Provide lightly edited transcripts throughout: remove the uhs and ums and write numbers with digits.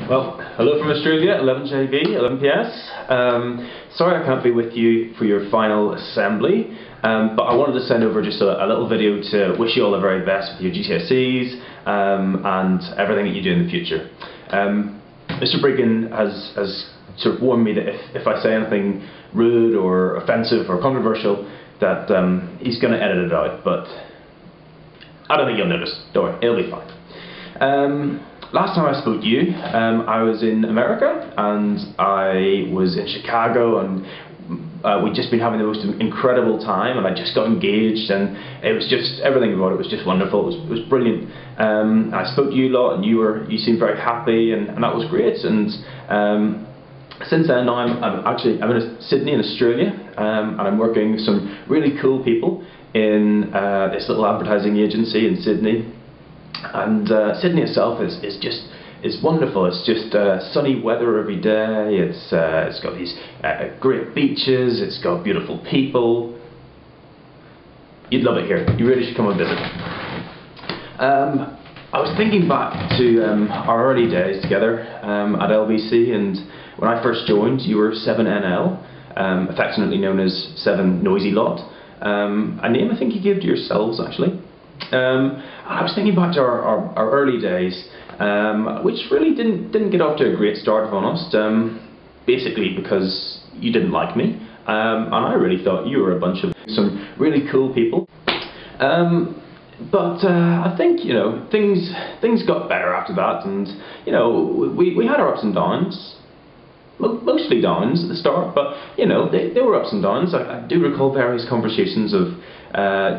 Well, hello from Australia, 11JB, 11PS. Sorry I can't be with you for your final assembly, but I wanted to send over just a little video to wish you all the very best with your GCSEs and everything that you do in the future. Mr. Bregan has sort of warned me that if I say anything rude or offensive or controversial, that he's going to edit it out, but I don't think you'll notice. Don't worry, it'll be fine. Last time I spoke to you, I was in America and I was in Chicago, and we'd just been having the most incredible time, and I just got engaged, and it was just, everything about it was just wonderful. It was brilliant. I spoke to you a lot, and you seemed very happy, and that was great. And since then, now I'm in Sydney in Australia, and I'm working with some really cool people in this little advertising agency in Sydney. And Sydney itself is wonderful. It's just sunny weather every day. It's got these great beaches. It's got beautiful people. You'd love it here. You really should come and visit. I was thinking back to our early days together at LBC, and when I first joined, you were 7NL, affectionately known as 7 Noisy Lot. A name I think you gave to yourselves, actually. I was thinking back to our early days, which really didn't get off to a great start, if I'm honest, basically because you didn't like me, and I really thought you were a bunch of some really cool people. But I think, you know, things got better after that, and you know, we had our ups and downs. Mostly downs at the start, but you know, they were ups and downs. I do recall various conversations of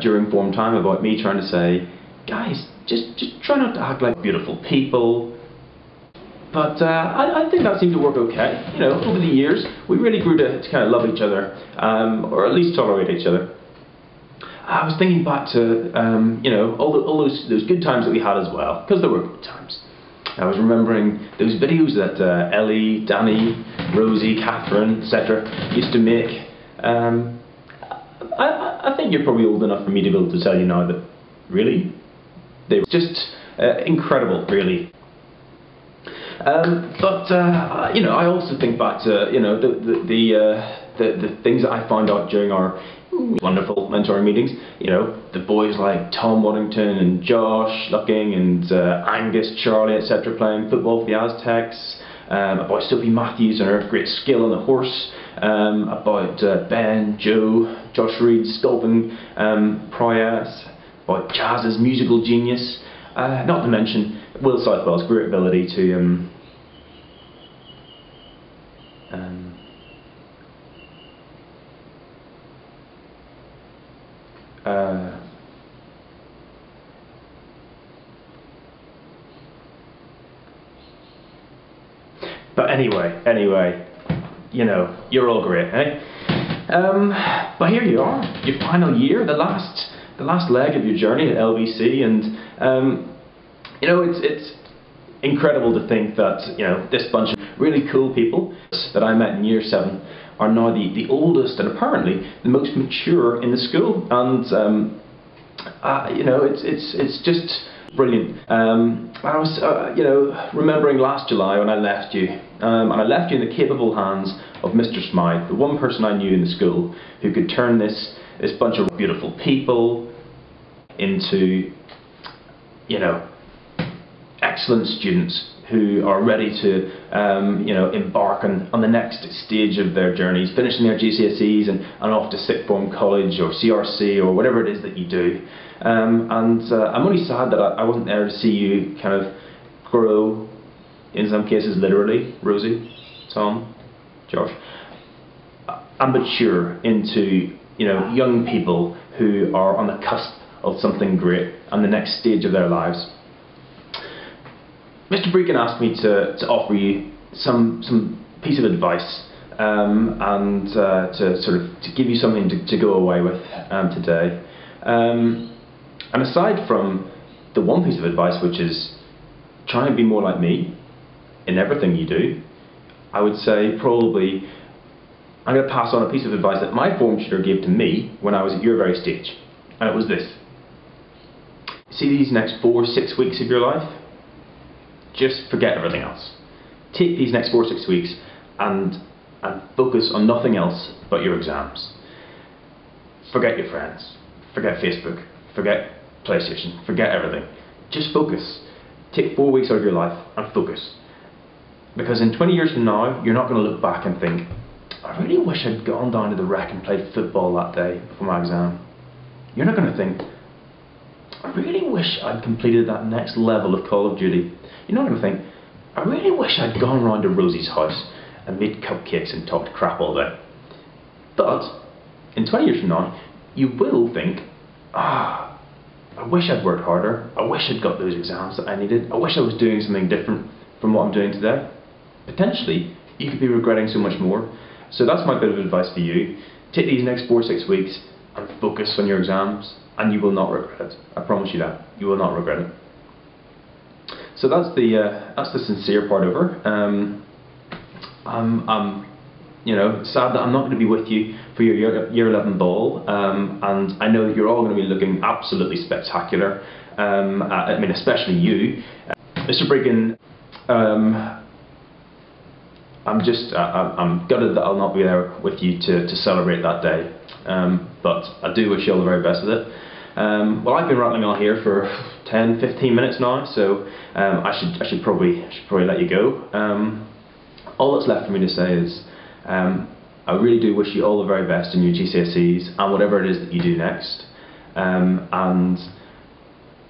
during form time about me trying to say, guys, just try not to act like beautiful people. But I think that seemed to work okay. You know, over the years, we really grew to kind of love each other, or at least tolerate each other. I was thinking back to you know, all those good times that we had as well, because there were good times. I was remembering those videos that Ellie, Danny, Rosie, Catherine, etc. used to make. I think you're probably old enough for me to be able to tell you now that really they were just incredible, really. But you know, I also think back to, you know, the things that I found out during our wonderful mentoring meetings. You know, the boys like Tom Waddington and Josh Lucking and Angus, Charlie, etc. playing football for the Aztecs. About Sophie Matthews and her great skill on the horse. About Ben, Joe, Josh Reed, sculpting prowess. About Jazz's musical genius. Not to mention Will Southwell's great ability to but anyway, you know, you're all great, eh? But here you are, your final year, the last leg of your journey at LBC, and you know, it's incredible to think that, you know, this bunch of really cool people that I met in year 7 are now the oldest and apparently the most mature in the school, and you know, it's just brilliant. I was, you know, remembering last July when I left you, and I left you in the capable hands of Mr. Smythe, the one person I knew in the school who could turn this bunch of beautiful people into, you know, excellent students who are ready to, you know, embark on the next stage of their journeys, finishing their GCSEs and off to sixth form college or CRC or whatever it is that you do. And I'm only sad that I wasn't there to see you kind of grow, in some cases literally, Rosie, Tom, Josh, and mature into, you know, young people who are on the cusp of something great and the next stage of their lives. Mr. Bregan asked me to offer you some piece of advice, and to give you something to go away with today. And aside from the one piece of advice, which is try and be more like me in everything you do, I would say probably I'm going to pass on a piece of advice that my form tutor gave to me when I was at your very stage, and it was this: see these next 4-6 weeks of your life? Just forget everything else. take these next 4 or 6 weeks and focus on nothing else but your exams. Forget your friends, forget Facebook, forget PlayStation, forget everything. Just focus. Take 4 weeks out of your life and focus. Because in 20 years from now, you're not going to look back and think, I really wish I'd gone down to the rec and played football that day before my exam. You're not going to think, I really wish I'd completed that next level of Call of Duty. You're not going to think, I really wish I'd gone round to Rosie's house and made cupcakes and talked crap all day. But in 20 years from now, you will think, I wish I'd worked harder. I wish I'd got those exams that I needed. I wish I was doing something different from what I'm doing today. Potentially, you could be regretting so much more. So that's my bit of advice for you. Take these next 4 or 6 weeks and focus on your exams, and you will not regret it. I promise you that. You will not regret it. So that's the sincere part over. I'm sad that I'm not going to be with you for your year 11 ball, and I know that you're all going to be looking absolutely spectacular. I mean, especially you, Mr. Bregan. I'm gutted that I'll not be there with you to celebrate that day, but I do wish you all the very best with it. Well, I've been rattling on here for 10-15 minutes now, so I should probably let you go. All that's left for me to say is I really do wish you all the very best in your GCSEs and whatever it is that you do next, and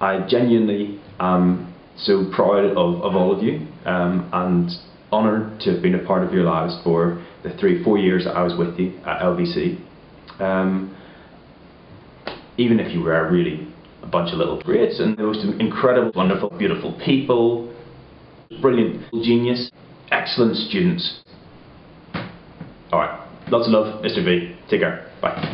I genuinely am so proud of all of you, and honoured to have been a part of your lives for the 3-4 years that I was with you at LBC. Even if you were really a bunch of little grades and the most incredible, wonderful, beautiful people, brilliant, genius, excellent students. Alright, lots of love, Mr. V. Take care. Bye.